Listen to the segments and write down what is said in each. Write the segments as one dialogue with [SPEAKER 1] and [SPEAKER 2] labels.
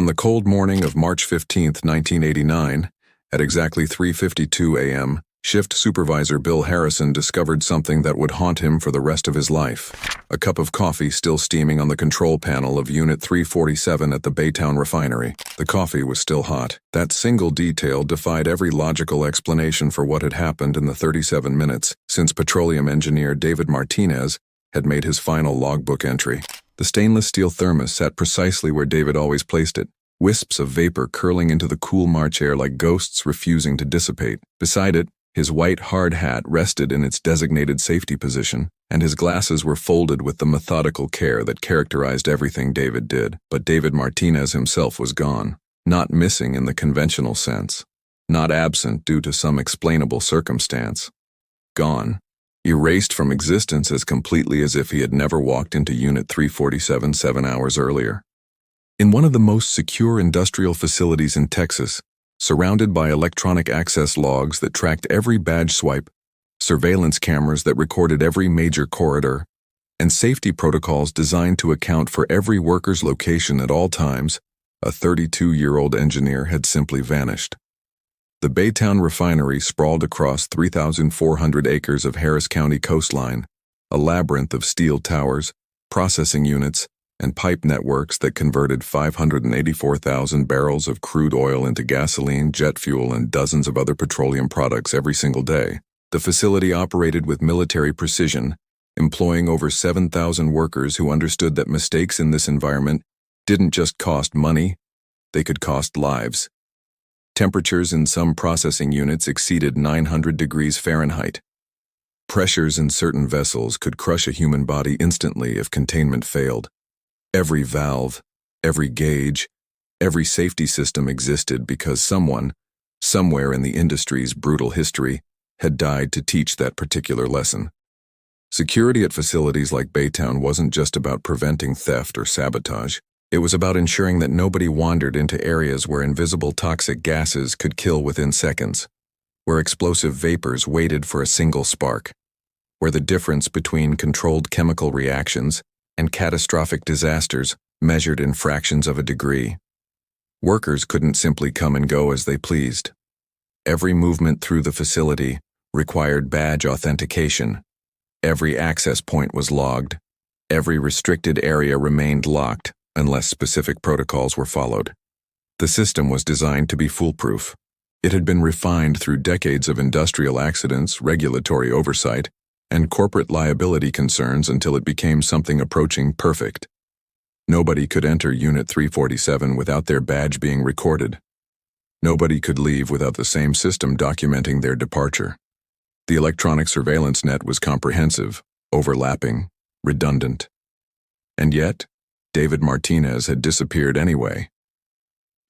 [SPEAKER 1] On the cold morning of March 15, 1989, at exactly 3:52 a.m., shift supervisor Bill Harrison discovered something that would haunt him for the rest of his life. A cup of coffee still steaming on the control panel of Unit 347 at the Baytown Refinery. The coffee was still hot. That single detail defied every logical explanation for what had happened in the 37 minutes since petroleum engineer David Martinez had made his final logbook entry. The stainless steel thermos sat precisely where David always placed it, wisps of vapor curling into the cool March air like ghosts refusing to dissipate. Beside it, his white hard hat rested in its designated safety position, and his glasses were folded with the methodical care that characterized everything David did. But David Martinez himself was gone, not missing in the conventional sense, not absent due to some explainable circumstance. Gone, erased from existence as completely as if he had never walked into Unit 347 7 hours earlier. In one of the most secure industrial facilities in Texas, surrounded by electronic access logs that tracked every badge swipe, surveillance cameras that recorded every major corridor, and safety protocols designed to account for every worker's location at all times, a 32-year-old engineer had simply vanished. The Baytown Refinery sprawled across 3,400 acres of Harris County coastline, a labyrinth of steel towers, processing units, and pipe networks that converted 584,000 barrels of crude oil into gasoline, jet fuel, and dozens of other petroleum products every single day. The facility operated with military precision, employing over 7,000 workers who understood that mistakes in this environment didn't just cost money, they could cost lives. Temperatures in some processing units exceeded 900 degrees Fahrenheit. Pressures in certain vessels could crush a human body instantly if containment failed. Every valve, every gauge, every safety system existed because someone, somewhere in the industry's brutal history, had died to teach that particular lesson. Security at facilities like Baytown wasn't just about preventing theft or sabotage. It was about ensuring that nobody wandered into areas where invisible toxic gases could kill within seconds, where explosive vapors waited for a single spark, where the difference between controlled chemical reactions and catastrophic disasters measured in fractions of a degree. Workers couldn't simply come and go as they pleased. Every movement through the facility required badge authentication. Every access point was logged. Every restricted area remained locked unless specific protocols were followed. The system was designed to be foolproof. It had been refined through decades of industrial accidents, regulatory oversight, and corporate liability concerns until it became something approaching perfect. Nobody could enter Unit 347 without their badge being recorded. Nobody could leave without the same system documenting their departure. The electronic surveillance net was comprehensive, overlapping, redundant. And yet, David Martinez had disappeared anyway.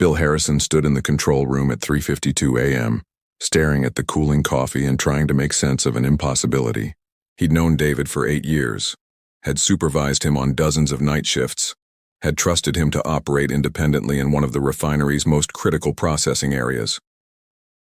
[SPEAKER 1] Bill Harrison stood in the control room at 3:52 a.m., staring at the cooling coffee and trying to make sense of an impossibility. He'd known David for 8 years, had supervised him on dozens of night shifts, had trusted him to operate independently in one of the refinery's most critical processing areas.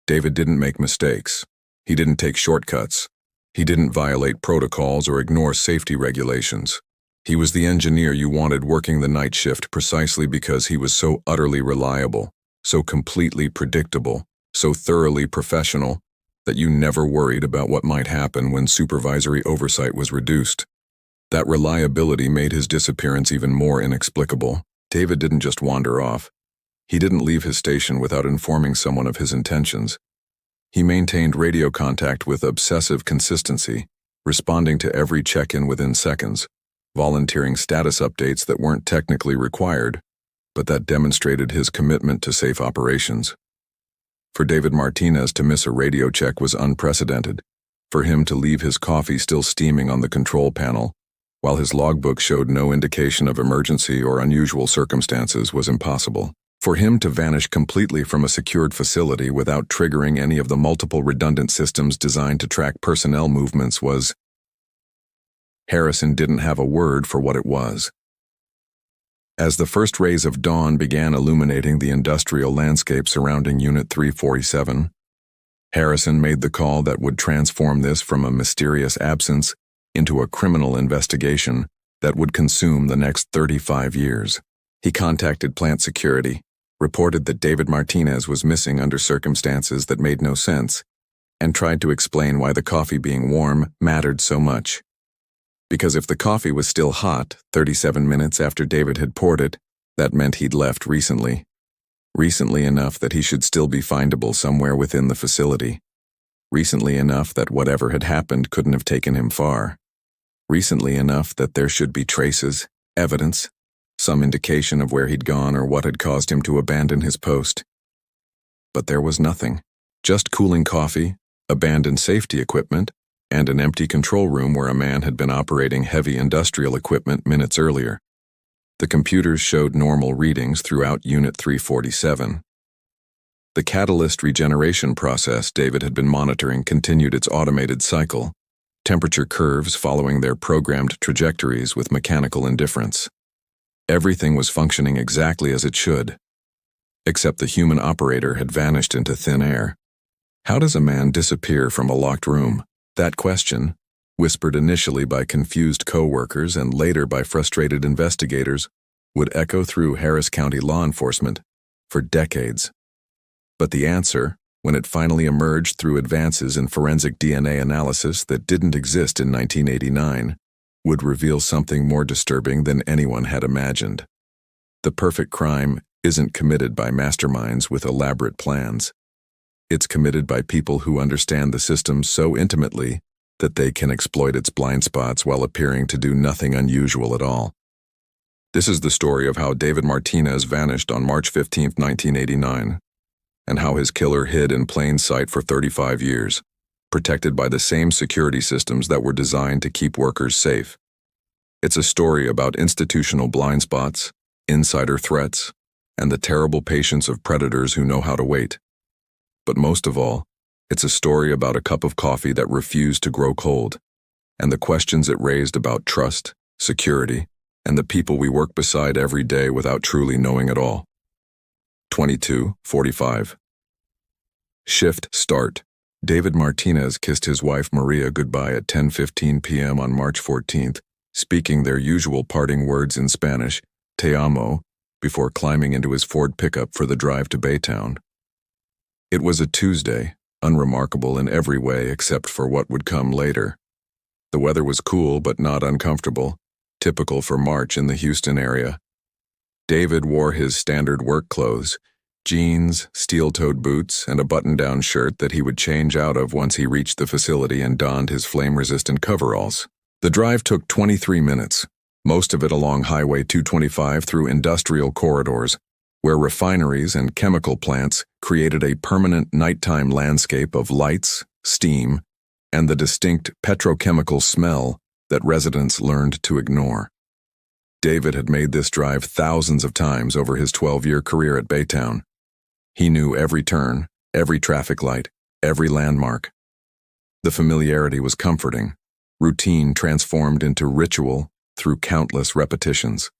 [SPEAKER 1] David didn't make mistakes. He didn't take shortcuts. He didn't violate protocols or ignore safety regulations. He was the engineer you wanted working the night shift precisely because he was so utterly reliable, so completely predictable, so thoroughly professional, that you never worried about what might happen when supervisory oversight was reduced. That reliability made his disappearance even more inexplicable. David didn't just wander off. He didn't leave his station without informing someone of his intentions. He maintained radio contact with obsessive consistency, responding to every check-in within seconds, volunteering status updates that weren't technically required, but that demonstrated his commitment to safe operations. For David Martinez to miss a radio check was unprecedented. For him to leave his coffee still steaming on the control panel, while his logbook showed no indication of emergency or unusual circumstances, was impossible. For him to vanish completely from a secured facility without triggering any of the multiple redundant systems designed to track personnel movements was... Harrison didn't have a word for what it was. As the first rays of dawn began illuminating the industrial landscape surrounding Unit 347, Harrison made the call that would transform this from a mysterious absence into a criminal investigation that would consume the next 35 years. He contacted plant security, reported that David Martinez was missing under circumstances that made no sense, and tried to explain why the coffee being warm mattered so much. Because if the coffee was still hot 37 minutes after David had poured it, that meant he'd left recently. Recently enough that he should still be findable somewhere within the facility. Recently enough that whatever had happened couldn't have taken him far. Recently enough that there should be traces, evidence, some indication of where he'd gone or what had caused him to abandon his post. But there was nothing. Just cooling coffee, abandoned safety equipment, and an empty control room where a man had been operating heavy industrial equipment minutes earlier. The computers showed normal readings throughout Unit 347. The catalyst regeneration process David had been monitoring continued its automated cycle, temperature curves following their programmed trajectories with mechanical indifference. Everything was functioning exactly as it should, except the human operator had vanished into thin air. How does a man disappear from a locked room? That question, whispered initially by confused coworkers and later by frustrated investigators, would echo through Harris County law enforcement for decades. But the answer, when it finally emerged through advances in forensic DNA analysis that didn't exist in 1989, would reveal something more disturbing than anyone had imagined. The perfect crime isn't committed by masterminds with elaborate plans. It's committed by people who understand the system so intimately that they can exploit its blind spots while appearing to do nothing unusual at all. This is the story of how David Martinez vanished on March 15, 1989, and how his killer hid in plain sight for 35 years, protected by the same security systems that were designed to keep workers safe. It's a story about institutional blind spots, insider threats, and the terrible patience of predators who know how to wait. But most of all, it's a story about a cup of coffee that refused to grow cold, and the questions it raised about trust, security, and the people we work beside every day without truly knowing it all. 22:45. Shift start. David Martinez kissed his wife Maria goodbye at 10:15 p.m. on March 14th, speaking their usual parting words in Spanish, "Te amo," before climbing into his Ford pickup for the drive to Baytown. It was a Tuesday, unremarkable in every way except for what would come later. The weather was cool but not uncomfortable, typical for March in the Houston area. David wore his standard work clothes, jeans, steel-toed boots, and a button-down shirt that he would change out of once he reached the facility and donned his flame-resistant coveralls. The drive took 23 minutes, most of it along Highway 225 through industrial corridors, where refineries and chemical plants created a permanent nighttime landscape of lights, steam, and the distinct petrochemical smell that residents learned to ignore. David had made this drive thousands of times over his 12-year career at Baytown. He knew every turn, every traffic light, every landmark. The familiarity was comforting, routine transformed into ritual through countless repetitions.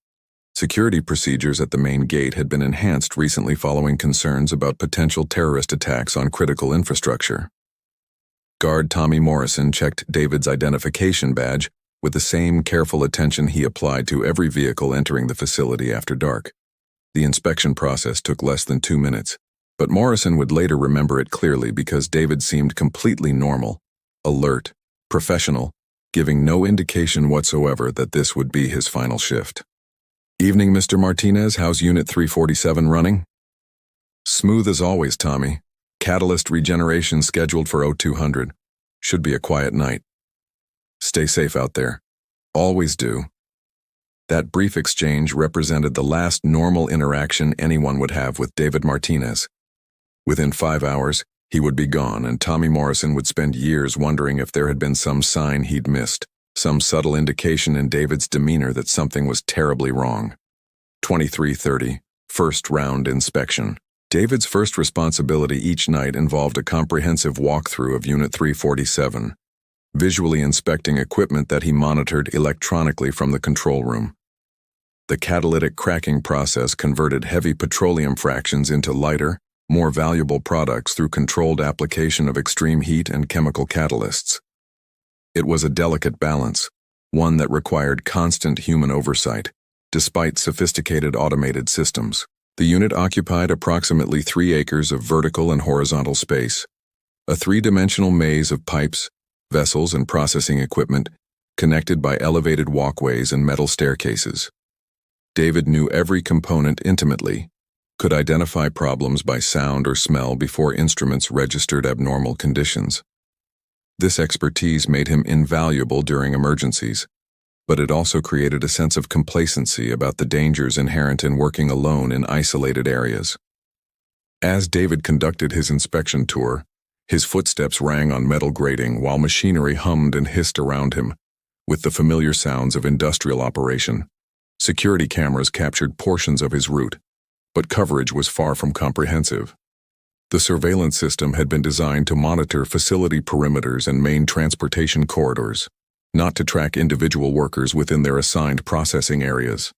[SPEAKER 1] Security procedures at the main gate had been enhanced recently following concerns about potential terrorist attacks on critical infrastructure. Guard Tommy Morrison checked David's identification badge with the same careful attention he applied to every vehicle entering the facility after dark. The inspection process took less than 2 minutes, but Morrison would later remember it clearly because David seemed completely normal, alert, professional, giving no indication whatsoever that this would be his final shift. "Evening, Mr. Martinez. How's Unit 347 running?" "Smooth as always, Tommy. Catalyst regeneration scheduled for 0200. Should be a quiet night. Stay safe out there. Always do." That brief exchange represented the last normal interaction anyone would have with David Martinez. Within 5 hours, he would be gone, and Tommy Morrison would spend years wondering if there had been some sign he'd missed, some subtle indication in David's demeanor that something was terribly wrong. 23:30, first round inspection. David's first responsibility each night involved a comprehensive walkthrough of Unit 347, visually inspecting equipment that he monitored electronically from the control room. The catalytic cracking process converted heavy petroleum fractions into lighter, more valuable products through controlled application of extreme heat and chemical catalysts. It was a delicate balance, one that required constant human oversight, despite sophisticated automated systems. The unit occupied approximately 3 acres of vertical and horizontal space, a three-dimensional maze of pipes, vessels, and processing equipment, connected by elevated walkways and metal staircases. David knew every component intimately, could identify problems by sound or smell before instruments registered abnormal conditions. This expertise made him invaluable during emergencies, but it also created a sense of complacency about the dangers inherent in working alone in isolated areas. As David conducted his inspection tour, his footsteps rang on metal grating while machinery hummed and hissed around him, with the familiar sounds of industrial operation. Security cameras captured portions of his route, but coverage was far from comprehensive. The surveillance system had been designed to monitor facility perimeters and main transportation corridors, not to track individual workers within their assigned processing areas.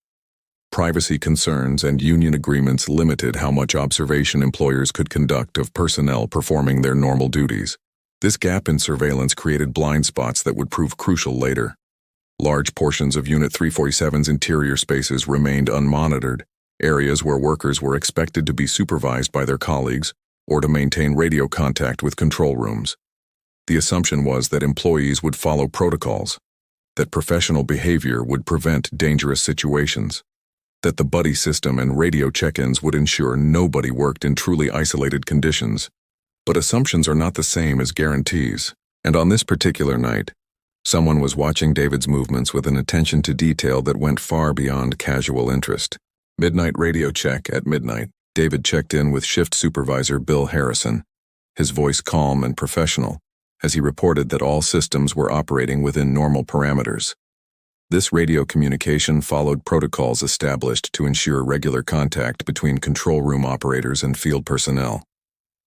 [SPEAKER 1] Privacy concerns and union agreements limited how much observation employers could conduct of personnel performing their normal duties. This gap in surveillance created blind spots that would prove crucial later. Large portions of Unit 347's interior spaces remained unmonitored, areas where workers were expected to be supervised by their colleagues or to maintain radio contact with control rooms. The assumption was that employees would follow protocols, that professional behavior would prevent dangerous situations, that the buddy system and radio check-ins would ensure nobody worked in truly isolated conditions. But assumptions are not the same as guarantees, and on this particular night, someone was watching David's movements with an attention to detail that went far beyond casual interest. Midnight radio check at midnight. David checked in with shift supervisor Bill Harrison, his voice calm and professional, as he reported that all systems were operating within normal parameters. This radio communication followed protocols established to ensure regular contact between control room operators and field personnel,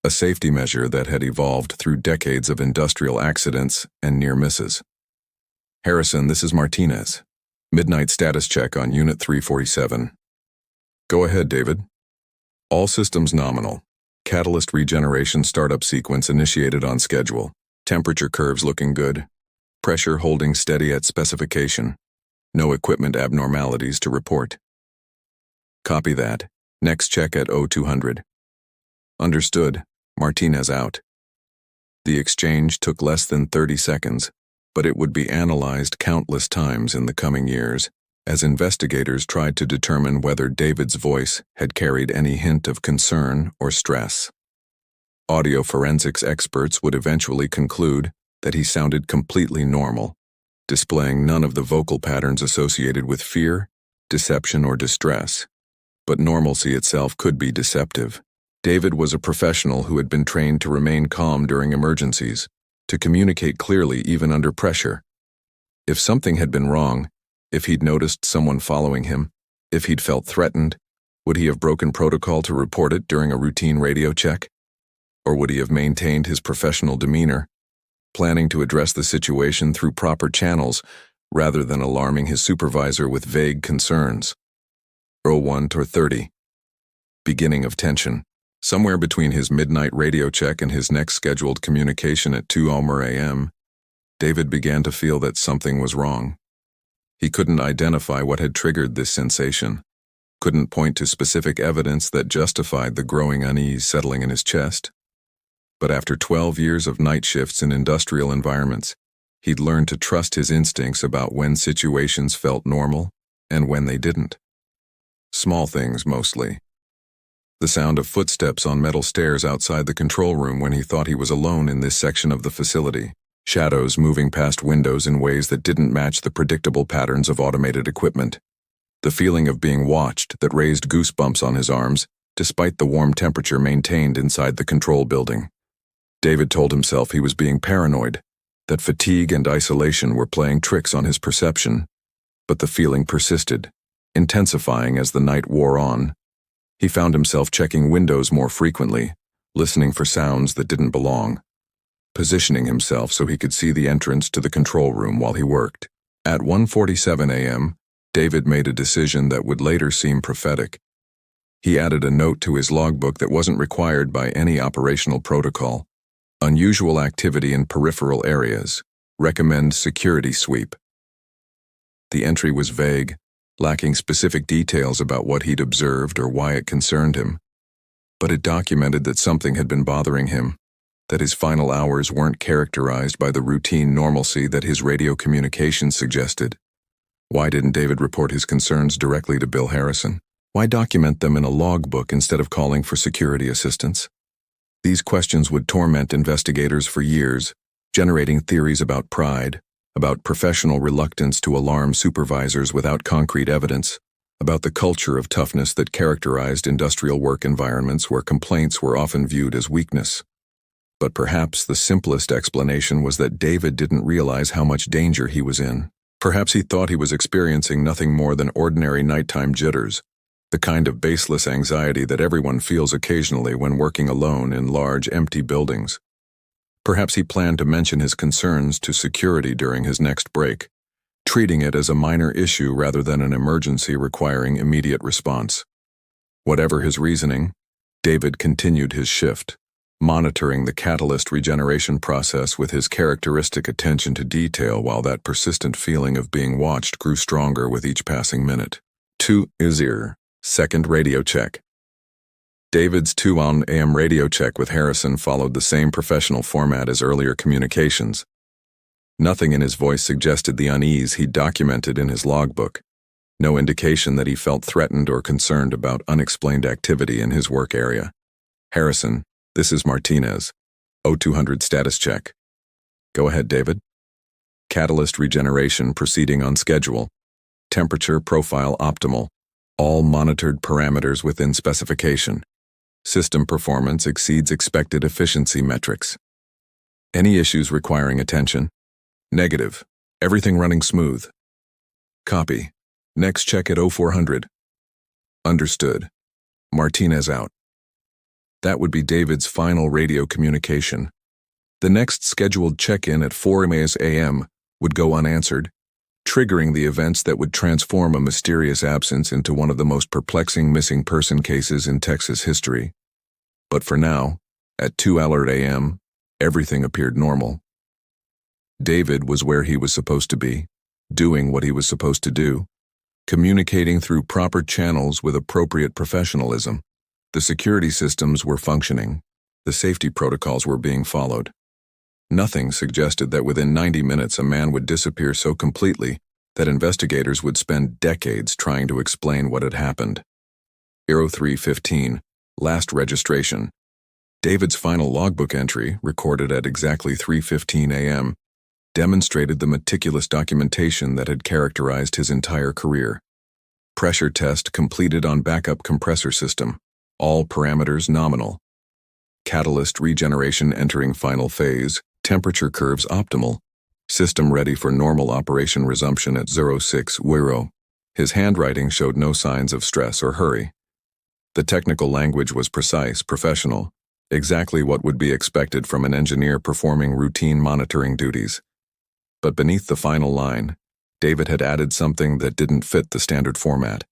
[SPEAKER 1] a safety measure that had evolved through decades of industrial accidents and near misses. Harrison, this is Martinez. Midnight status check on Unit 347. Go ahead, David. All systems nominal. Catalyst regeneration startup sequence initiated on schedule. Temperature curves looking good. Pressure holding steady at specification. No equipment abnormalities to report. Copy that. Next check at 0200. Understood. Martinez out. The exchange took less than 30 seconds, but it would be analyzed countless times in the coming years as investigators tried to determine whether David's voice had carried any hint of concern or stress. Audio forensics experts would eventually conclude that he sounded completely normal, displaying none of the vocal patterns associated with fear, deception, or distress. But normalcy itself could be deceptive. David was a professional who had been trained to remain calm during emergencies, to communicate clearly even under pressure. If something had been wrong, if he'd noticed someone following him, if he'd felt threatened, would he have broken protocol to report it during a routine radio check? Or would he have maintained his professional demeanor, planning to address the situation through proper channels rather than alarming his supervisor with vague concerns? 01:30. Beginning of tension. Somewhere between his midnight radio check and his next scheduled communication at 2:00 a.m., David began to feel that something was wrong. He couldn't identify what had triggered this sensation, couldn't point to specific evidence that justified the growing unease settling in his chest. But after 12 years of night shifts in industrial environments, he'd learned to trust his instincts about when situations felt normal and when they didn't. Small things, mostly. The sound of footsteps on metal stairs outside the control room when he thought he was alone in this section of the facility. Shadows moving past windows in ways that didn't match the predictable patterns of automated equipment. The feeling of being watched that raised goosebumps on his arms, despite the warm temperature maintained inside the control building. David told himself he was being paranoid, that fatigue and isolation were playing tricks on his perception. But the feeling persisted, intensifying as the night wore on. He found himself checking windows more frequently, listening for sounds that didn't belong, positioning himself so he could see the entrance to the control room while he worked. At 1:47 a.m., David made a decision that would later seem prophetic. He added a note to his logbook that wasn't required by any operational protocol. Unusual activity in peripheral areas. Recommend security sweep. The entry was vague, lacking specific details about what he'd observed or why it concerned him. But it documented that something had been bothering him, that his final hours weren't characterized by the routine normalcy that his radio communications suggested. Why didn't David report his concerns directly to Bill Harrison? Why document them in a logbook instead of calling for security assistance? These questions would torment investigators for years, generating theories about pride, about professional reluctance to alarm supervisors without concrete evidence, about the culture of toughness that characterized industrial work environments where complaints were often viewed as weakness. But perhaps the simplest explanation was that David didn't realize how much danger he was in. Perhaps he thought he was experiencing nothing more than ordinary nighttime jitters, the kind of baseless anxiety that everyone feels occasionally when working alone in large, empty buildings. Perhaps he planned to mention his concerns to security during his next break, treating it as a minor issue rather than an emergency requiring immediate response. Whatever his reasoning, David continued his shift, monitoring the catalyst regeneration process with his characteristic attention to detail while that persistent feeling of being watched grew stronger with each passing minute. 2 Second radio check. David's 2 a.m. radio check with Harrison followed the same professional format as earlier communications. Nothing in his voice suggested the unease he documented in his logbook. No indication that he felt threatened or concerned about unexplained activity in his work area. Harrison, this is Martinez. 0200 status check. Go ahead, David. Catalyst regeneration proceeding on schedule. Temperature profile optimal. All monitored parameters within specification. System performance exceeds expected efficiency metrics. Any issues requiring attention? Negative. Everything running smooth. Copy. Next check at 0400. Understood. Martinez out. That would be David's final radio communication. The next scheduled check-in at 4 a.m. would go unanswered, triggering the events that would transform a mysterious absence into one of the most perplexing missing person cases in Texas history. But for now, at 2 a.m., everything appeared normal. David was where he was supposed to be, doing what he was supposed to do, communicating through proper channels with appropriate professionalism. The security systems were functioning. The safety protocols were being followed. Nothing suggested that within 90 minutes a man would disappear so completely that investigators would spend decades trying to explain what had happened. 0315, last registration. David's final logbook entry, recorded at exactly 3:15 a.m., demonstrated the meticulous documentation that had characterized his entire career. Pressure test completed on backup compressor system. All parameters nominal. Catalyst regeneration entering final phase. Temperature curves optimal. System ready for normal operation resumption at 06:00. His handwriting showed no signs of stress or hurry. The technical language was precise, professional, exactly what would be expected from an engineer performing routine monitoring duties. But beneath the final line, David had added something that didn't fit the standard format.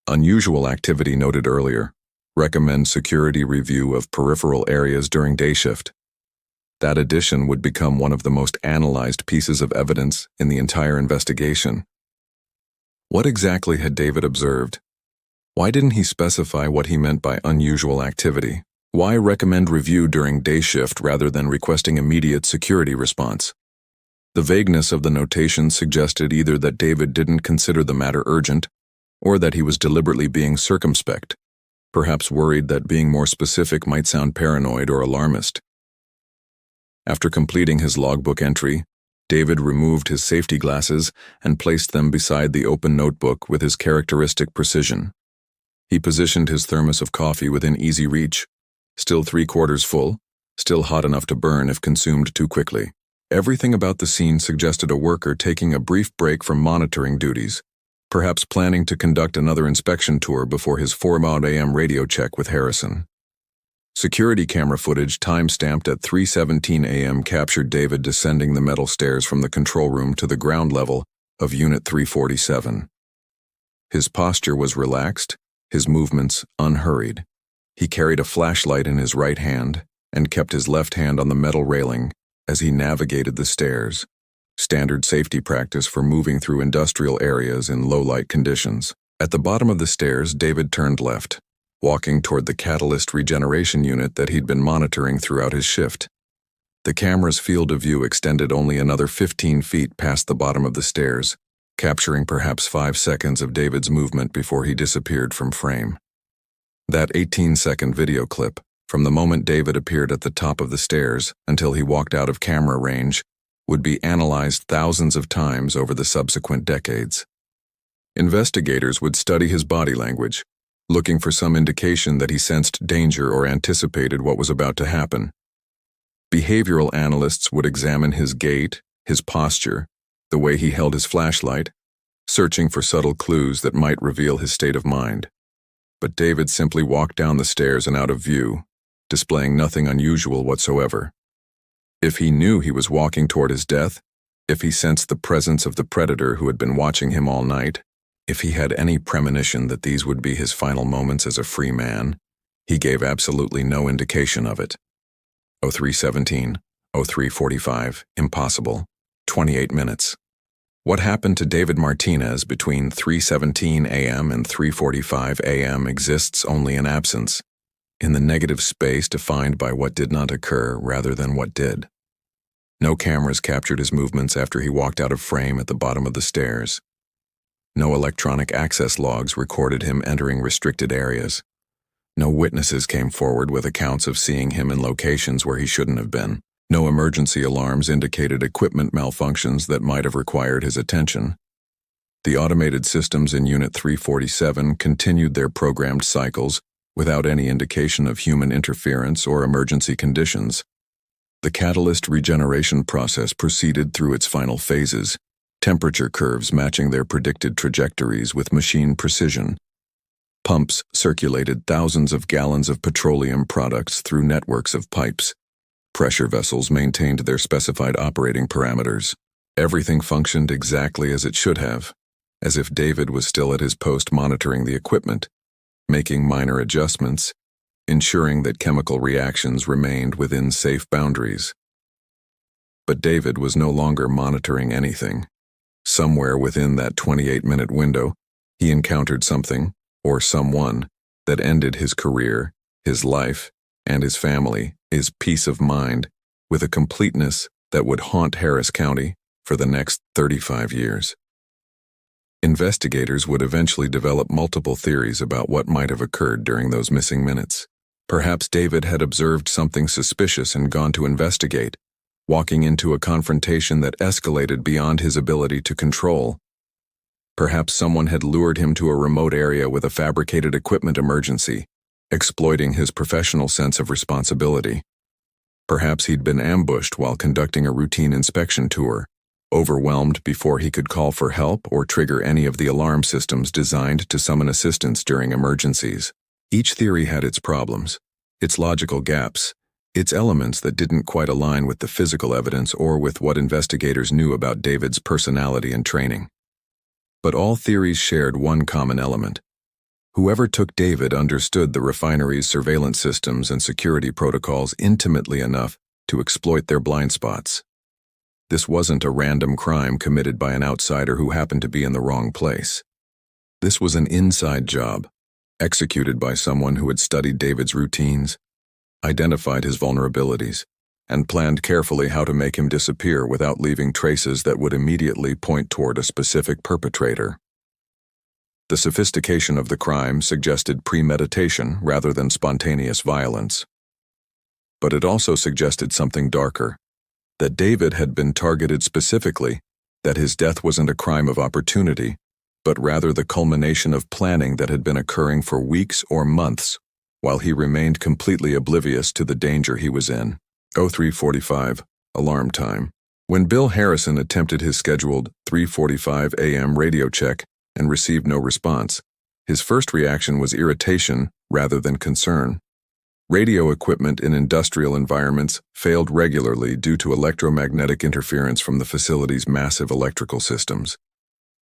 [SPEAKER 1] Unusual activity noted earlier. Recommend security review of peripheral areas during day shift. That addition would become one of the most analyzed pieces of evidence in the entire investigation. What exactly had David observed? Why didn't he specify what he meant by unusual activity? Why recommend review during day shift rather than requesting immediate security response? The vagueness of the notation suggested either that David didn't consider the matter urgent, or that he was deliberately being circumspect, perhaps worried that being more specific might sound paranoid or alarmist. After completing his logbook entry, David removed his safety glasses and placed them beside the open notebook with his characteristic precision. He positioned his thermos of coffee within easy reach, still 3/4 full, still hot enough to burn if consumed too quickly. Everything about the scene suggested a worker taking a brief break from monitoring duties, perhaps planning to conduct another inspection tour before his 4 a.m. radio check with Harrison. Security camera footage time-stamped at 3:17 a.m. captured David descending the metal stairs from the control room to the ground level of Unit 347. His posture was relaxed, his movements unhurried. He carried a flashlight in his right hand and kept his left hand on the metal railing as he navigated the stairs, standard safety practice for moving through industrial areas in low-light conditions. At the bottom of the stairs, David turned left, walking toward the catalyst regeneration unit that he'd been monitoring throughout his shift. The camera's field of view extended only another 15 feet past the bottom of the stairs, capturing perhaps 5 seconds of David's movement before he disappeared from frame. That 18-second video clip, from the moment David appeared at the top of the stairs until he walked out of camera range, would be analyzed thousands of times over the subsequent decades. Investigators would study his body language, looking for some indication that he sensed danger or anticipated what was about to happen. Behavioral analysts would examine his gait, his posture, the way he held his flashlight, searching for subtle clues that might reveal his state of mind. But David simply walked down the stairs and out of view, displaying nothing unusual whatsoever. If he knew he was walking toward his death, if he sensed the presence of the predator who had been watching him all night, if he had any premonition that these would be his final moments as a free man, he gave absolutely no indication of it. 03:17, 03:45, impossible, 28 minutes. What happened to David Martinez between 3:17 a.m. and 3:45 a.m. exists only in absence, in the negative space defined by what did not occur rather than what did. No cameras captured his movements after he walked out of frame at the bottom of the stairs. No electronic access logs recorded him entering restricted areas. No witnesses came forward with accounts of seeing him in locations where he shouldn't have been. No emergency alarms indicated equipment malfunctions that might have required his attention. The automated systems in Unit 347 continued their programmed cycles without any indication of human interference or emergency conditions. The catalyst regeneration process proceeded through its final phases, temperature curves matching their predicted trajectories with machine precision. Pumps circulated thousands of gallons of petroleum products through networks of pipes. Pressure vessels maintained their specified operating parameters. Everything functioned exactly as it should have, as if David was still at his post monitoring the equipment, making minor adjustments, ensuring that chemical reactions remained within safe boundaries. But David was no longer monitoring anything. Somewhere within that 28-minute window, he encountered something, or someone, that ended his career, his life, and his family, his peace of mind, with a completeness that would haunt Harris County for the next 35 years. Investigators would eventually develop multiple theories about what might have occurred during those missing minutes. Perhaps David had observed something suspicious and gone to investigate, walking into a confrontation that escalated beyond his ability to control. Perhaps someone had lured him to a remote area with a fabricated equipment emergency, exploiting his professional sense of responsibility. Perhaps he'd been ambushed while conducting a routine inspection tour, overwhelmed before he could call for help or trigger any of the alarm systems designed to summon assistance during emergencies. Each theory had its problems, its logical gaps, its elements that didn't quite align with the physical evidence or with what investigators knew about David's personality and training. But all theories shared one common element. Whoever took David understood the refinery's surveillance systems and security protocols intimately enough to exploit their blind spots. This wasn't a random crime committed by an outsider who happened to be in the wrong place. This was an inside job, executed by someone who had studied David's routines, identified his vulnerabilities, and planned carefully how to make him disappear without leaving traces that would immediately point toward a specific perpetrator. The sophistication of the crime suggested premeditation rather than spontaneous violence. But it also suggested something darker, that David had been targeted specifically, that his death wasn't a crime of opportunity, but rather the culmination of planning that had been occurring for weeks or months, while he remained completely oblivious to the danger he was in. 03:45, alarm time. When Bill Harrison attempted his scheduled 3:45 a.m. radio check and received no response, his first reaction was irritation rather than concern. Radio equipment in industrial environments failed regularly due to electromagnetic interference from the facility's massive electrical systems.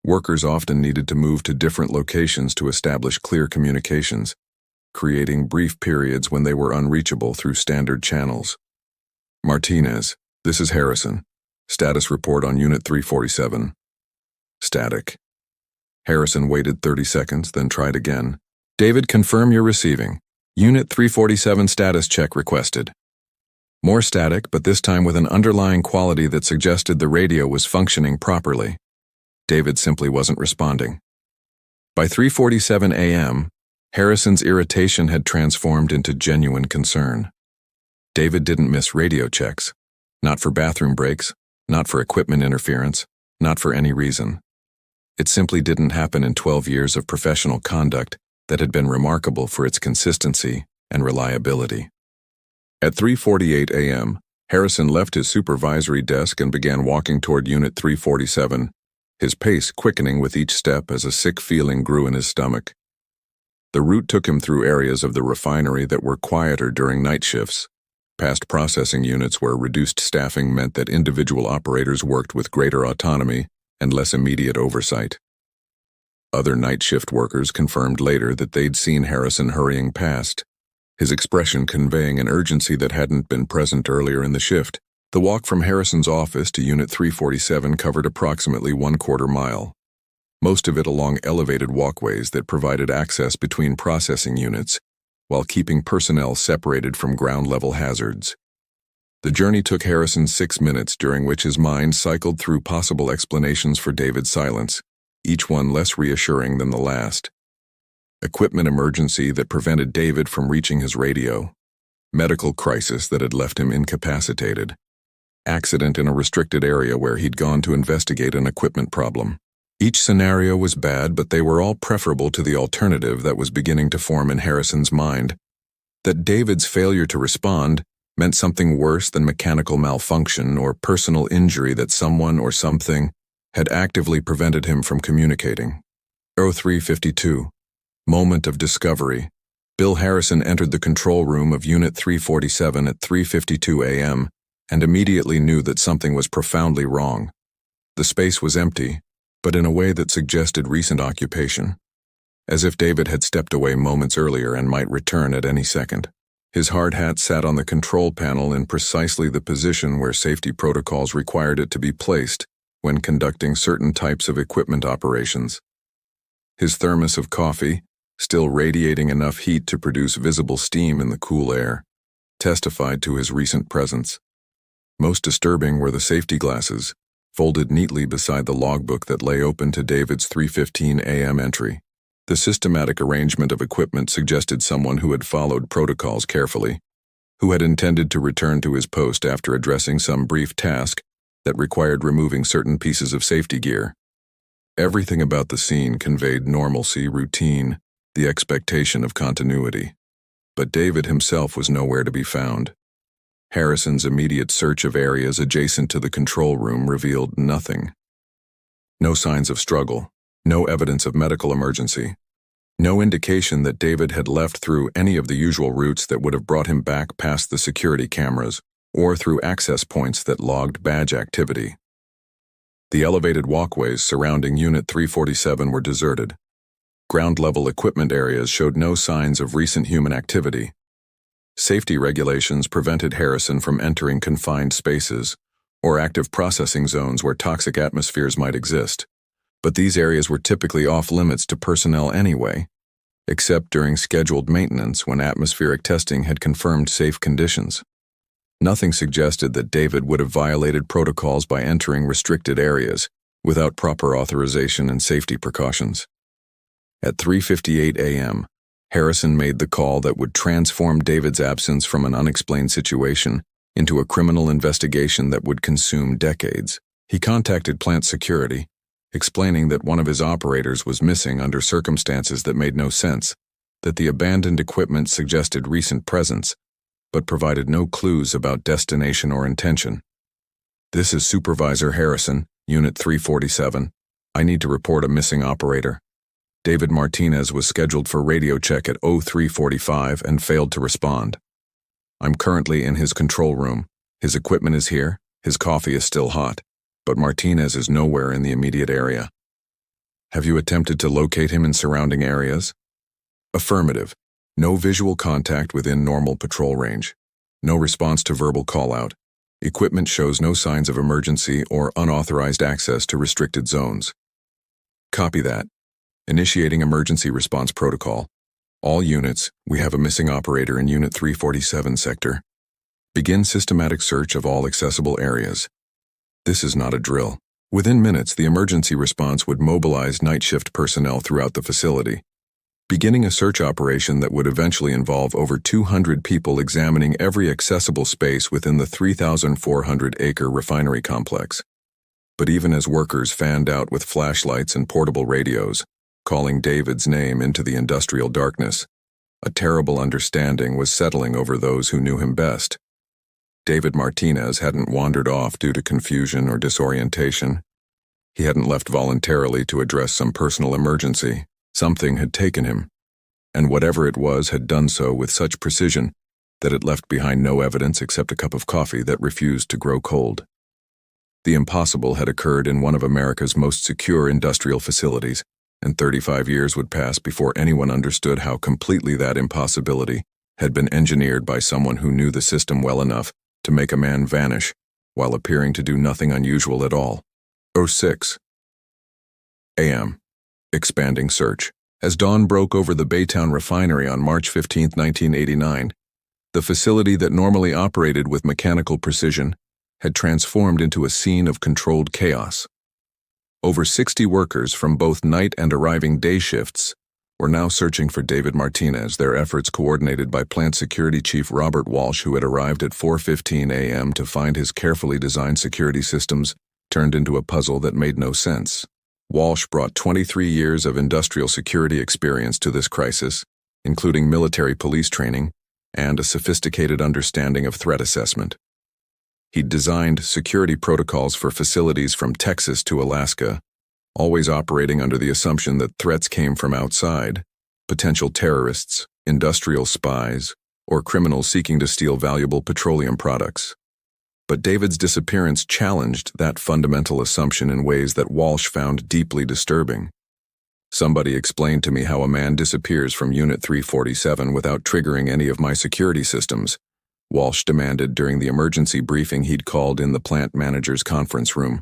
[SPEAKER 1] Workers often needed to move to different locations to establish clear communications, creating brief periods when they were unreachable through standard channels. Martinez, this is Harrison. Status report on Unit 347. Static. Harrison waited 30 seconds, then tried again. David, confirm you're receiving. Unit 347 status check requested. More static, but this time with an underlying quality that suggested the radio was functioning properly. David simply wasn't responding. By 3:47 a.m., Harrison's irritation had transformed into genuine concern. David didn't miss radio checks. Not for bathroom breaks, not for equipment interference, not for any reason. It simply didn't happen in 12 years of professional conduct that had been remarkable for its consistency and reliability. At 3:48 a.m., Harrison left his supervisory desk and began walking toward Unit 347, his pace quickening with each step as a sick feeling grew in his stomach. The route took him through areas of the refinery that were quieter during night shifts, past processing units where reduced staffing meant that individual operators worked with greater autonomy and less immediate oversight. Other night shift workers confirmed later that they'd seen Harrison hurrying past, his expression conveying an urgency that hadn't been present earlier in the shift. The walk from Harrison's office to Unit 347 covered approximately 1/4 mile, most of it along elevated walkways that provided access between processing units, while keeping personnel separated from ground-level hazards. The journey took Harrison 6 minutes, during which his mind cycled through possible explanations for David's silence, each one less reassuring than the last. Equipment emergency that prevented David from reaching his radio. Medical crisis that had left him incapacitated. Accident in a restricted area where he'd gone to investigate an equipment problem. Each scenario was bad, but they were all preferable to the alternative that was beginning to form in Harrison's mind. That David's failure to respond meant something worse than mechanical malfunction or personal injury, that someone or something had actively prevented him from communicating. 03:52. Moment of discovery. Bill Harrison entered the control room of Unit 347 at 3:52 a.m. and immediately knew that something was profoundly wrong. The space was empty, but in a way that suggested recent occupation, as if David had stepped away moments earlier and might return at any second. His hard hat sat on the control panel in precisely the position where safety protocols required it to be placed when conducting certain types of equipment operations. His thermos of coffee, still radiating enough heat to produce visible steam in the cool air, testified to his recent presence. Most disturbing were the safety glasses, folded neatly beside the logbook that lay open to David's 3:15 a.m. entry. The systematic arrangement of equipment suggested someone who had followed protocols carefully, who had intended to return to his post after addressing some brief task that required removing certain pieces of safety gear. Everything about the scene conveyed normalcy, routine, the expectation of continuity. But David himself was nowhere to be found. Harrison's immediate search of areas adjacent to the control room revealed nothing. No signs of struggle, no evidence of medical emergency, no indication that David had left through any of the usual routes that would have brought him back past the security cameras or through access points that logged badge activity. The elevated walkways surrounding Unit 347 were deserted. Ground-level equipment areas showed no signs of recent human activity. Safety regulations prevented Harrison from entering confined spaces or active processing zones where toxic atmospheres might exist, but these areas were typically off-limits to personnel anyway, except during scheduled maintenance when atmospheric testing had confirmed safe conditions. Nothing suggested that David would have violated protocols by entering restricted areas without proper authorization and safety precautions. At 3:58 a.m., Harrison made the call that would transform David's absence from an unexplained situation into a criminal investigation that would consume decades. He contacted plant security, explaining that one of his operators was missing under circumstances that made no sense, that the abandoned equipment suggested recent presence, but provided no clues about destination or intention. "This is Supervisor Harrison, Unit 347. I need to report a missing operator." David Martinez was scheduled for radio check at 03:45 and failed to respond. "I'm currently in his control room. His equipment is here, his coffee is still hot, but Martinez is nowhere in the immediate area." "Have you attempted to locate him in surrounding areas?" Affirmative. No visual contact within normal patrol range. No response to verbal call-out. Equipment shows no signs of emergency or unauthorized access to restricted zones. Copy that. Initiating emergency response protocol. All units, we have a missing operator in Unit 347 sector. Begin systematic search of all accessible areas. This is not a drill. Within minutes, the emergency response would mobilize night shift personnel throughout the facility, beginning a search operation that would eventually involve over 200 people examining every accessible space within the 3,400-acre refinery complex. But even as workers fanned out with flashlights and portable radios, calling David's name into the industrial darkness, a terrible understanding was settling over those who knew him best. David Martinez hadn't wandered off due to confusion or disorientation. He hadn't left voluntarily to address some personal emergency. Something had taken him, and whatever it was had done so with such precision that it left behind no evidence except a cup of coffee that refused to grow cold. The impossible had occurred in one of America's most secure industrial facilities, and 35 years would pass before anyone understood how completely that impossibility had been engineered by someone who knew the system well enough to make a man vanish while appearing to do nothing unusual at all. 06 a.m. Expanding search. As dawn broke over the Baytown Refinery on March 15, 1989, the facility that normally operated with mechanical precision had transformed into a scene of controlled chaos. Over 60 workers from both night and arriving day shifts were now searching for David Martinez, their efforts coordinated by Plant Security Chief Robert Walsh, who had arrived at 4:15 a.m. to find his carefully designed security systems turned into a puzzle that made no sense. Walsh brought 23 years of industrial security experience to this crisis, including military police training and a sophisticated understanding of threat assessment. He'd designed security protocols for facilities from Texas to Alaska, always operating under the assumption that threats came from outside, potential terrorists, industrial spies, or criminals seeking to steal valuable petroleum products. But David's disappearance challenged that fundamental assumption in ways that Walsh found deeply disturbing. Somebody explained to me how a man disappears from Unit 347 without triggering any of my security systems, Walsh demanded during the emergency briefing he'd called in the plant manager's conference room.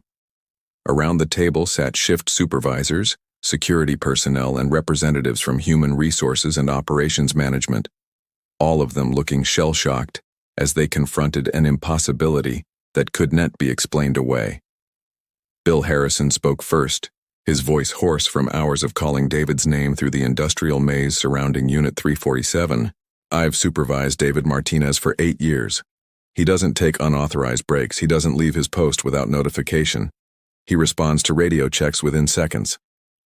[SPEAKER 1] Around the table sat shift supervisors, security personnel, and representatives from human resources and operations management, all of them looking shell-shocked as they confronted an impossibility that could not be explained away. Bill Harrison spoke first, his voice hoarse from hours of calling David's name through the industrial maze surrounding Unit 347. "I've supervised David Martinez for 8 years. He doesn't take unauthorized breaks. He doesn't leave his post without notification. He responds to radio checks within seconds.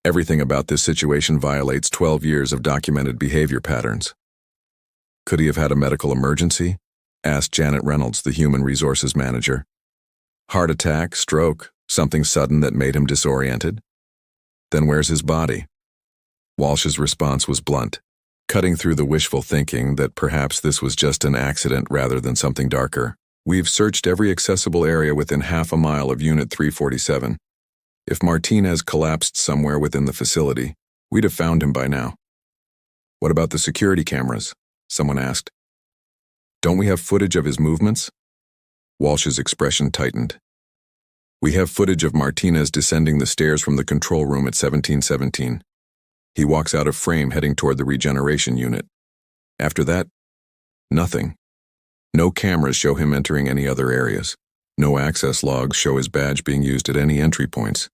[SPEAKER 1] Everything about this situation violates 12 years of documented behavior patterns." "Could he have had a medical emergency?" asked Janet Reynolds, the human resources manager. "Heart attack, stroke, something sudden that made him disoriented?" "Then where's his body?" Walsh's response was blunt, cutting through the wishful thinking that perhaps this was just an accident rather than something darker. "We've searched every accessible area within half a mile of Unit 347. If Martinez collapsed somewhere within the facility, we'd have found him by now." "What about the security cameras?" someone asked. "Don't we have footage of his movements?" Walsh's expression tightened. "We have footage of Martinez descending the stairs from the control room at 1717. He walks out of frame heading toward the regeneration unit. After that, nothing. No cameras show him entering any other areas. No access logs show his badge being used at any entry points.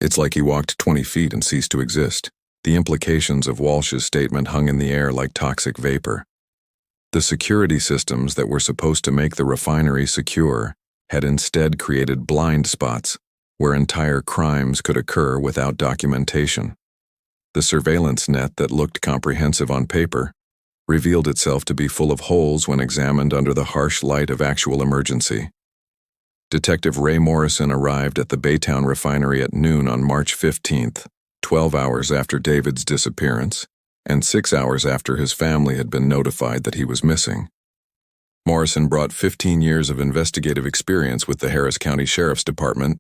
[SPEAKER 1] It's like he walked 20 feet and ceased to exist." The implications of Walsh's statement hung in the air like toxic vapor. The security systems that were supposed to make the refinery secure had instead created blind spots where entire crimes could occur without documentation. The surveillance net that looked comprehensive on paper revealed itself to be full of holes when examined under the harsh light of actual emergency. Detective Ray Morrison arrived at the Baytown Refinery at noon on March 15th, 12 hours after David's disappearance, and 6 hours after his family had been notified that he was missing. Morrison brought 15 years of investigative experience with the Harris County Sheriff's Department,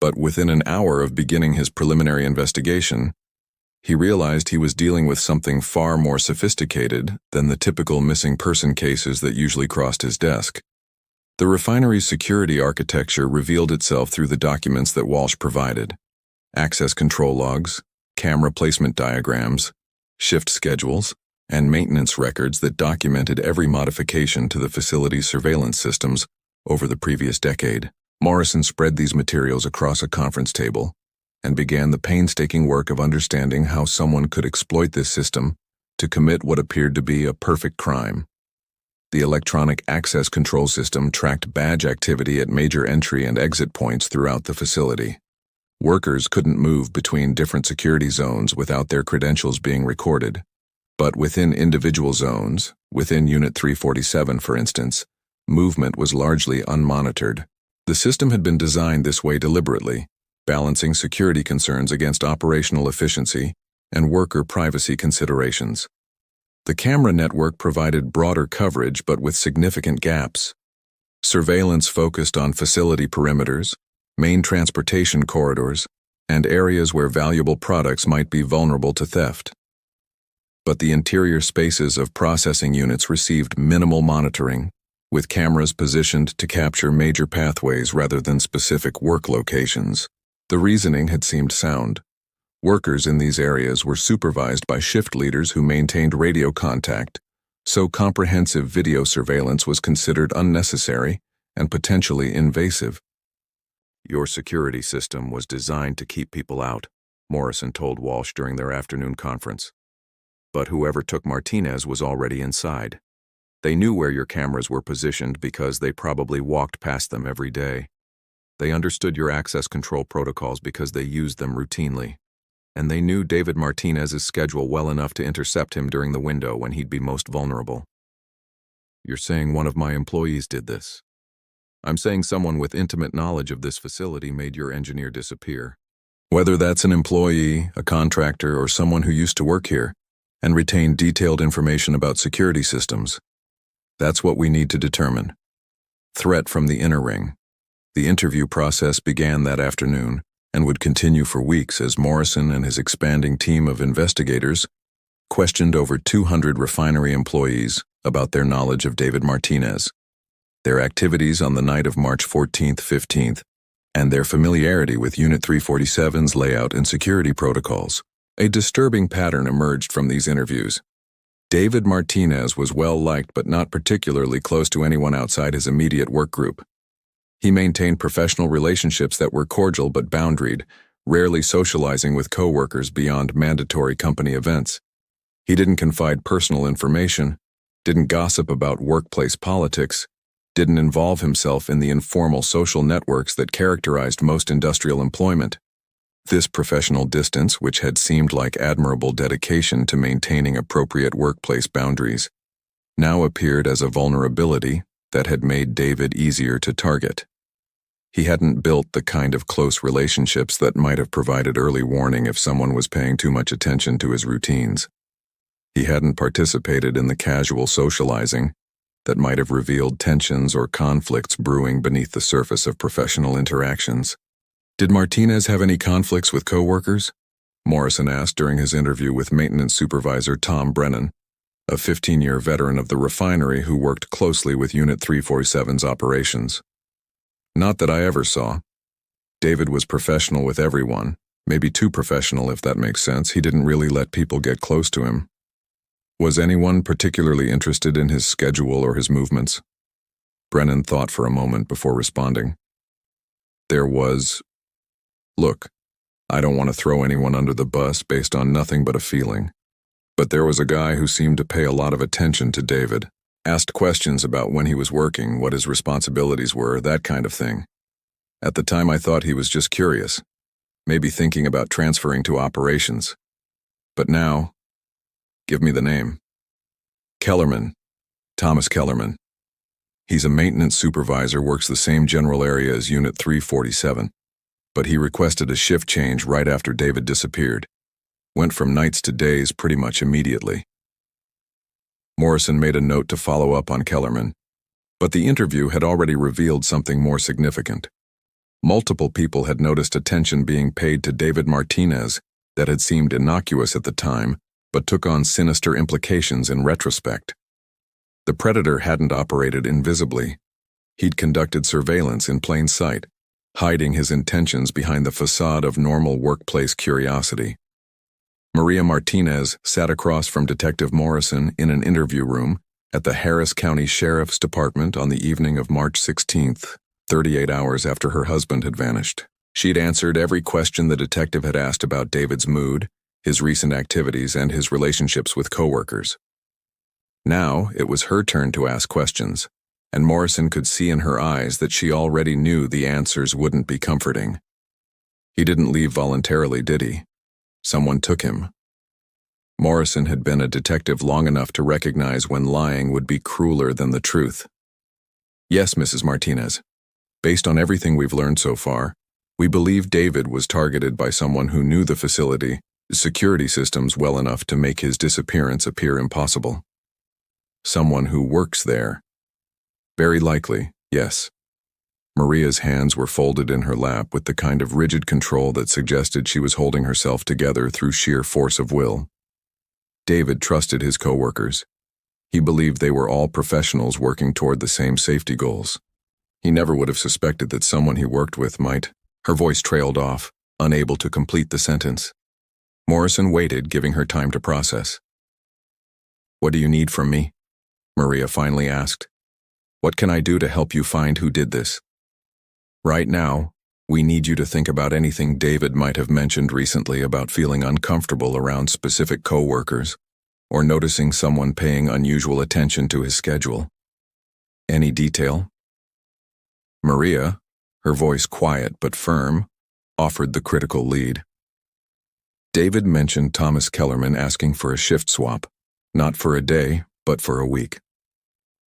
[SPEAKER 1] but within an hour of beginning his preliminary investigation, he realized he was dealing with something far more sophisticated than the typical missing person cases that usually crossed his desk. The refinery's security architecture revealed itself through the documents that Walsh provided: access control logs, camera placement diagrams, shift schedules, and maintenance records that documented every modification to the facility's surveillance systems over the previous decade. Morrison spread these materials across a conference table and began the painstaking work of understanding how someone could exploit this system to commit what appeared to be a perfect crime. The electronic access control system tracked badge activity at major entry and exit points throughout the facility. Workers couldn't move between different security zones without their credentials being recorded. But within individual zones, within Unit 347 for instance, movement was largely unmonitored. The system had been designed this way deliberately, balancing security concerns against operational efficiency and worker privacy considerations. The camera network provided broader coverage but with significant gaps. Surveillance focused on facility perimeters, main transportation corridors, and areas where valuable products might be vulnerable to theft. But the interior spaces of processing units received minimal monitoring, with cameras positioned to capture major pathways rather than specific work locations. The reasoning had seemed sound. Workers in these areas were supervised by shift leaders who maintained radio contact, so comprehensive video surveillance was considered unnecessary and potentially invasive. "Your security system was designed to keep people out," Morrison told Walsh during their afternoon conference. "But whoever took Martinez was already inside. They knew where your cameras were positioned because they probably walked past them every day. They understood your access control protocols because they used them routinely. And they knew David Martinez's schedule well enough to intercept him during the window when he'd be most vulnerable." "You're saying one of my employees did this?" "I'm saying someone with intimate knowledge of this facility made your engineer disappear. Whether that's an employee, a contractor, or someone who used to work here and retained detailed information about security systems. That's what we need to determine." Threat from the inner ring. The interview process began that afternoon and would continue for weeks as Morrison and his expanding team of investigators questioned over 200 refinery employees about their knowledge of David Martinez, their activities on the night of March 14th, 15th, and their familiarity with Unit 347's layout and security protocols. A disturbing pattern emerged from these interviews. David Martinez was well-liked but not particularly close to anyone outside his immediate work group. He maintained professional relationships that were cordial but boundaried, rarely socializing with coworkers beyond mandatory company events. He didn't confide personal information, didn't gossip about workplace politics, didn't involve himself in the informal social networks that characterized most industrial employment. This professional distance, which had seemed like admirable dedication to maintaining appropriate workplace boundaries, now appeared as a vulnerability that had made David easier to target. He hadn't built the kind of close relationships that might have provided early warning if someone was paying too much attention to his routines. He hadn't participated in the casual socializing that might have revealed tensions or conflicts brewing beneath the surface of professional interactions. "Did Martinez have any conflicts with coworkers?" Morrison asked during his interview with maintenance supervisor Tom Brennan, a 15-year veteran of the refinery who worked closely with Unit 347's operations. "Not that I ever saw. David was professional with everyone, maybe too professional if that makes sense. He didn't really let people get close to him." "Was anyone particularly interested in his schedule or his movements?" Brennan thought for a moment before responding. "There was... Look, I don't want to throw anyone under the bus based on nothing but a feeling. But there was a guy who seemed to pay a lot of attention to David. Asked questions about when he was working, what his responsibilities were, that kind of thing. At the time I thought he was just curious, maybe thinking about transferring to operations. But now, give me the name." "Kellerman. Thomas Kellerman. He's a maintenance supervisor, works the same general area as Unit 347. But he requested a shift change right after David disappeared. Went from nights to days pretty much immediately." Morrison made a note to follow up on Kellerman, but the interview had already revealed something more significant. Multiple people had noticed attention being paid to David Martinez that had seemed innocuous at the time, but took on sinister implications in retrospect. The predator hadn't operated invisibly. He'd conducted surveillance in plain sight, hiding his intentions behind the facade of normal workplace curiosity. Maria Martinez sat across from Detective Morrison in an interview room at the Harris County Sheriff's Department on the evening of March 16th, 38 hours after her husband had vanished. She'd answered every question the detective had asked about David's mood, his recent activities, and his relationships with coworkers. Now it was her turn to ask questions, and Morrison could see in her eyes that she already knew the answers wouldn't be comforting. He didn't leave voluntarily, did he? Someone took him. Morrison had been a detective long enough to recognize when lying would be crueler than the truth. Yes, Mrs. Martinez. Based on everything we've learned so far, we believe David was targeted by someone who knew the facility, security systems well enough to make his disappearance appear impossible. Someone who works there. Very likely, yes. Maria's hands were folded in her lap with the kind of rigid control that suggested she was holding herself together through sheer force of will. David trusted his coworkers. He believed they were all professionals working toward the same safety goals. He never would have suspected that someone he worked with might. Her voice trailed off, unable to complete the sentence. Morrison waited, giving her time to process. "What do you need from me?" Maria finally asked. "What can I do to help you find who did this?" "Right now, we need you to think about anything David might have mentioned recently about feeling uncomfortable around specific coworkers or noticing someone paying unusual attention to his schedule. Any detail?" Maria, her voice quiet but firm, offered the critical lead. David mentioned Thomas Kellerman asking for a shift swap, not for a day, but for a week.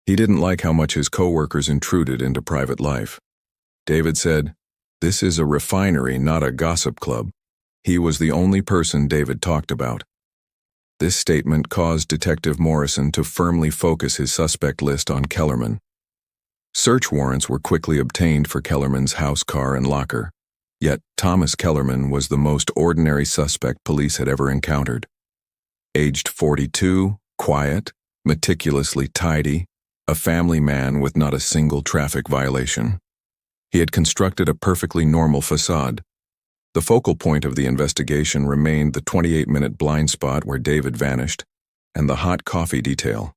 [SPEAKER 1] He didn't like how much his coworkers intruded into private life. David said, "This is a refinery, not a gossip club." He was the only person David talked about. This statement caused Detective Morrison to firmly focus his suspect list on Kellerman. Search warrants were quickly obtained for Kellerman's house, car, and locker. Yet Thomas Kellerman was the most ordinary suspect police had ever encountered. Aged 42, quiet, meticulously tidy, a family man with not a single traffic violation. He had constructed a perfectly normal facade. The focal point of the investigation remained the 28-minute blind spot where David vanished, and the hot coffee detail.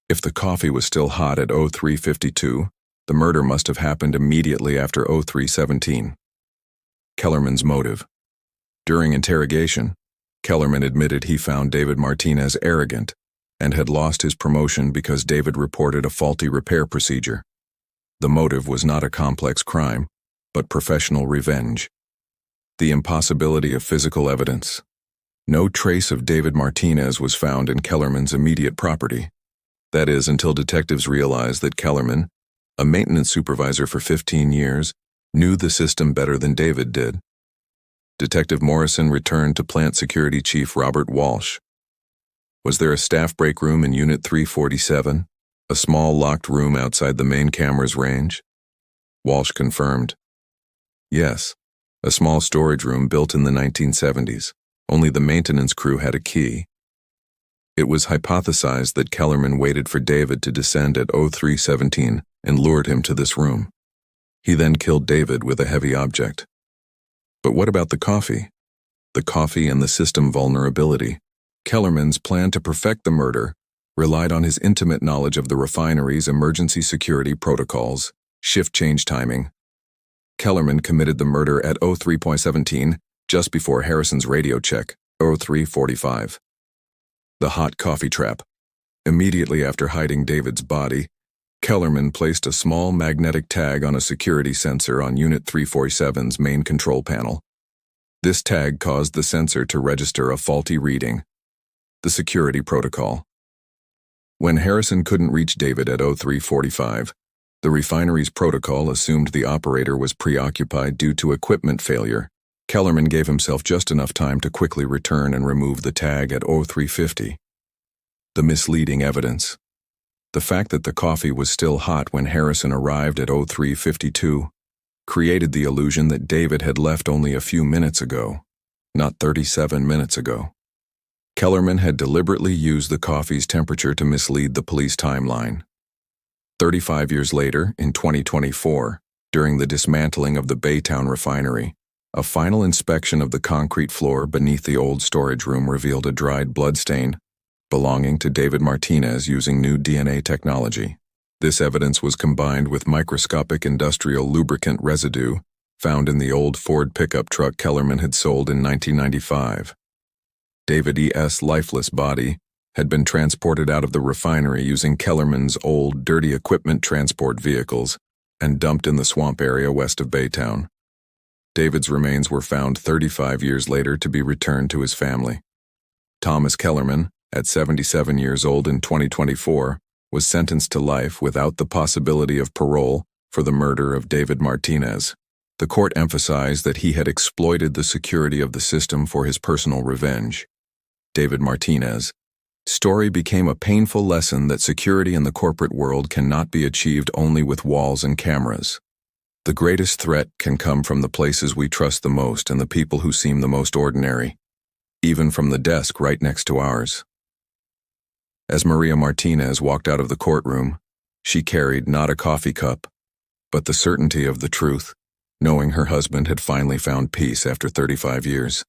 [SPEAKER 1] If the coffee was still hot at 03:52, the murder must have happened immediately after 03:17. Kellerman's motive. During interrogation, Kellerman admitted he found David Martinez arrogant and had lost his promotion because David reported a faulty repair procedure. The motive was not a complex crime, but professional revenge. The impossibility of physical evidence. No trace of David Martinez was found in Kellerman's immediate property. That is, until detectives realized that Kellerman, a maintenance supervisor for 15 years, knew the system better than David did. Detective Morrison returned to Plant Security Chief Robert Walsh. Was there a staff break room in Unit 347? A small locked room outside the main camera's range? Walsh confirmed. Yes, a small storage room built in the 1970s. Only the maintenance crew had a key. It was hypothesized that Kellerman waited for David to descend at 03:17 and lured him to this room. He then killed David with a heavy object. But what about the coffee? The coffee and the system vulnerability. Kellerman's plan to perfect the murder relied on his intimate knowledge of the refinery's emergency security protocols, shift change timing. Kellerman committed the murder at 03:17, just before Harrison's radio check, 03:45. The hot coffee trap. Immediately after hiding David's body, Kellerman placed a small magnetic tag on a security sensor on Unit 347's main control panel. This tag caused the sensor to register a faulty reading. The security protocol. When Harrison couldn't reach David at 03:45, the refinery's protocol assumed the operator was preoccupied due to equipment failure. Kellerman gave himself just enough time to quickly return and remove the tag at 03:50. The misleading evidence. The fact that the coffee was still hot when Harrison arrived at 03:52 created the illusion that David had left only a few minutes ago, not 37 minutes ago. Kellerman had deliberately used the coffee's temperature to mislead the police timeline. 35 years later, in 2024, during the dismantling of the Baytown Refinery, a final inspection of the concrete floor beneath the old storage room revealed a dried bloodstain belonging to David Martinez using new DNA technology. This evidence was combined with microscopic industrial lubricant residue found in the old Ford pickup truck Kellerman had sold in 1995. David E.'s lifeless body had been transported out of the refinery using Kellerman's old, dirty equipment transport vehicles and dumped in the swamp area west of Baytown. David's remains were found 35 years later to be returned to his family. Thomas Kellerman, at 77 years old in 2024, was sentenced to life without the possibility of parole for the murder of David Martinez. The court emphasized that he had exploited the security of the system for his personal revenge. David Martinez's story became a painful lesson that security in the corporate world cannot be achieved only with walls and cameras. The greatest threat can come from the places we trust the most and the people who seem the most ordinary, even from the desk right next to ours. As Maria Martinez walked out of the courtroom, she carried not a coffee cup, but the certainty of the truth, knowing her husband had finally found peace after 35 years.